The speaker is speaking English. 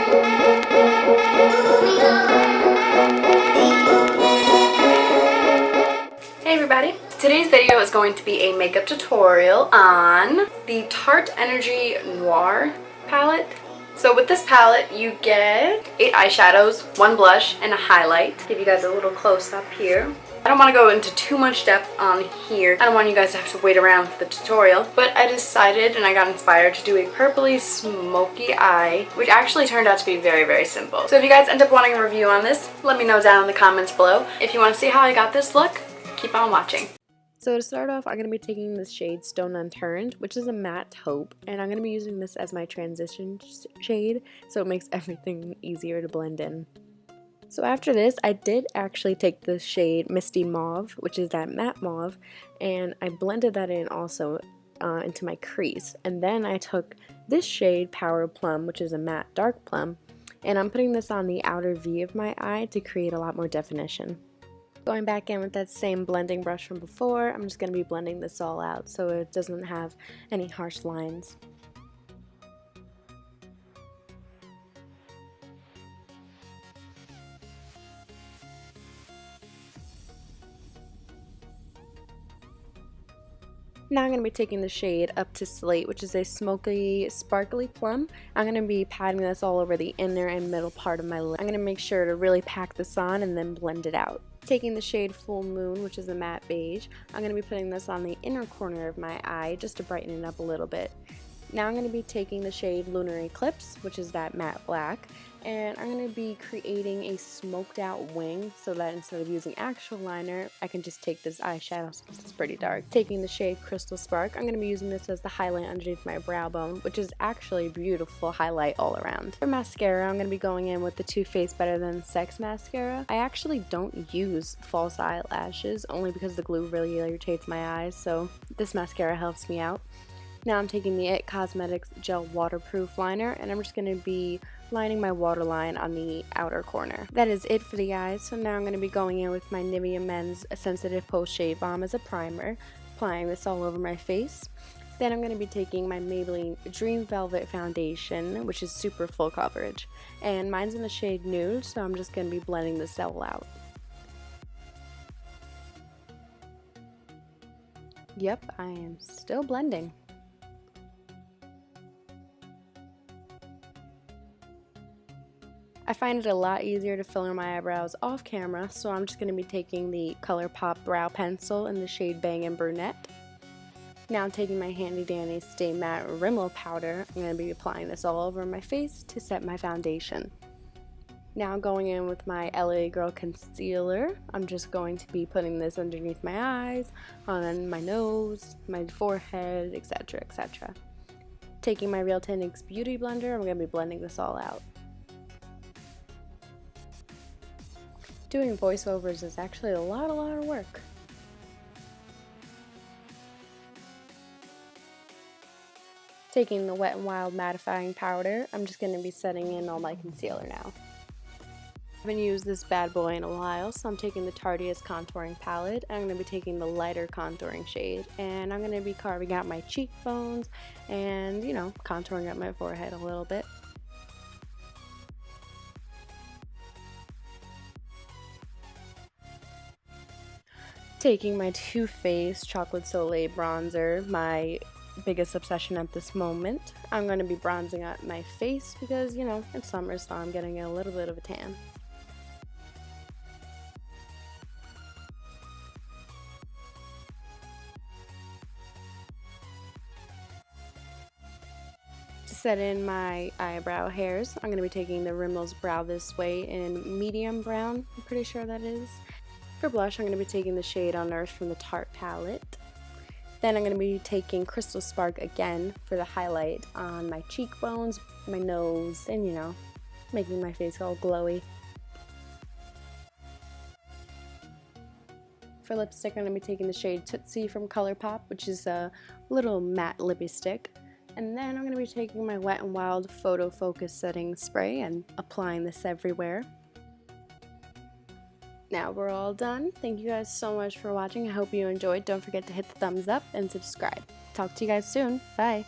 Hey everybody! Today's video is going to be a makeup tutorial on the Tarte Energy Noir palette. So with this palette you get 8 eyeshadows, 1 blush, and a highlight. Give you guys a little close up here. I don't want to go into too much depth on here. I don't want you guys to have to wait around for the tutorial, but I decided and I got inspired to do a purpley smoky eye, which actually turned out to be very, very simple. So if you guys end up wanting a review on this, let me know down in the comments below. If you want to see how I got this look, keep on watching. So to start off, I'm going to be taking the shade Stone Unturned, which is a matte taupe, and I'm going to be using this as my transition shade, so it makes everything easier to blend in. So after this, I did actually take the shade Misty Mauve, which is that matte mauve, and I blended that in also into my crease. And then I took this shade Power Plum, which is a matte dark plum, and I'm putting this on the outer V of my eye to create a lot more definition. Going back in with that same blending brush from before, I'm just going to be blending this all out so it doesn't have any harsh lines. Now I'm going to be taking the shade Up to Slate, which is a smoky, sparkly plum. I'm going to be patting this all over the inner and middle part of my lip. I'm going to make sure to really pack this on and then blend it out. Taking the shade Full Moon, which is a matte beige, I'm going to be putting this on the inner corner of my eye just to brighten it up a little bit. Now I'm going to be taking the shade Lunar Eclipse, which is that matte black, and I'm going to be creating a smoked out wing so that instead of using actual liner, I can just take this eyeshadow since it's pretty dark. Taking the shade Crystal Spark, I'm going to be using this as the highlight underneath my brow bone, which is actually a beautiful highlight all around. For mascara, I'm going to be going in with the Too Faced Better Than Sex mascara. I actually don't use false eyelashes, only because the glue really irritates my eyes, so this mascara helps me out. Now I'm taking the IT Cosmetics Gel Waterproof Liner, and I'm just going to be lining my waterline on the outer corner. That is it for the eyes, so now I'm going to be going in with my Nivea Men's Sensitive Post Shave Balm as a primer, applying this all over my face. Then I'm going to be taking my Maybelline Dream Velvet Foundation, which is super full coverage, and mine's in the shade Nude, so I'm just going to be blending this all out. Yep, I am still blending. I find it a lot easier to fill in my eyebrows off camera, so I'm just going to be taking the Colourpop brow pencil in the shade Bang & Brunette. Now I'm taking my handy dandy Stay Matte Rimmel powder. I'm going to be applying this all over my face to set my foundation. Now going in with my LA Girl concealer, I'm just going to be putting this underneath my eyes, on my nose, my forehead, etc, etc. Taking my Real Techniques Beauty Blender, I'm going to be blending this all out. Doing voiceovers is actually a lot of work. Taking the Wet n Wild mattifying powder, I'm just going to be setting in all my concealer now. I haven't used this bad boy in a while, so I'm taking the Tarte contouring palette, and I'm going to be taking the lighter contouring shade, and I'm going to be carving out my cheekbones and, you know, contouring up my forehead a little bit. Taking my Too Faced Chocolate Soleil bronzer, my biggest obsession at this moment. I'm going to be bronzing up my face because, you know, it's summer, so I'm getting a little bit of a tan. To set in my eyebrow hairs, I'm going to be taking the Rimmel's Brow This Way in medium brown, I'm pretty sure that is. For blush, I'm going to be taking the shade Unearthed from the Tarte palette. Then I'm going to be taking Crystal Spark again for the highlight on my cheekbones, my nose, and, you know, making my face all glowy. For lipstick, I'm going to be taking the shade Tootsi from Colourpop, which is a little matte lippy stick. And then I'm going to be taking my Wet n Wild Photofocus setting spray and applying this everywhere. Now we're all done. Thank you guys so much for watching. I hope you enjoyed. Don't forget to hit the thumbs up and subscribe. Talk to you guys soon. Bye.